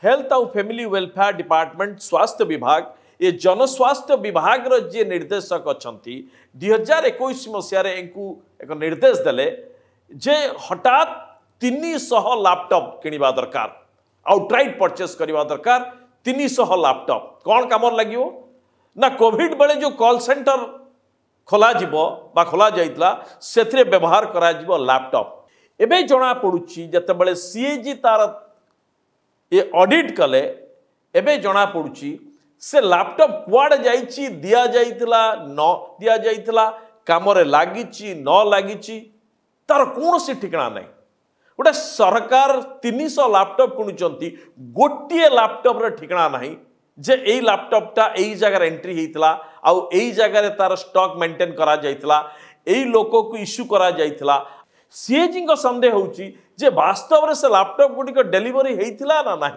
Health आउ family welfare department स्वास्थ्य विभाग ये जनस्वास्थ्य विभाग जे निर्देशक अच्छा 2021 मसीह एक निर्देश देले जे हठात 300 लैपटॉप किनिबा दरकार आउटराइट परचेस करवा दरकार 300 लैपटॉप कौन काम लगे ना कोविड बेले जो कॉल सेंटर खोला बा खोला जाइतला सेथरे व्यवहार करा लैपटॉप एबे जना पड़ुची जते सीएजी तार ये ऑडिट कले एबे जना पड़ुची से लैपटॉप कुआड़े जाइची दिया जाइतला न दिया जाइतला कामरे लागिची न लागिची तार कौन सी ठिकाना नहीं गोटे सरकार 300 लैपटॉप किणुचंती गोटे लैपटॉप रे ठिकाना नहीं जे एई लैपटॉपटा एई जगह एंट्री होइतला आउ एई जगह तार स्टॉक मेंटेन करा जाइतला एई लोको को इश्यू करा जाइतला सीएजी को संदेह होउची जे वास्तव रे से लैपटॉप गुडी को डिलीवरी हेइतला ना नहीं।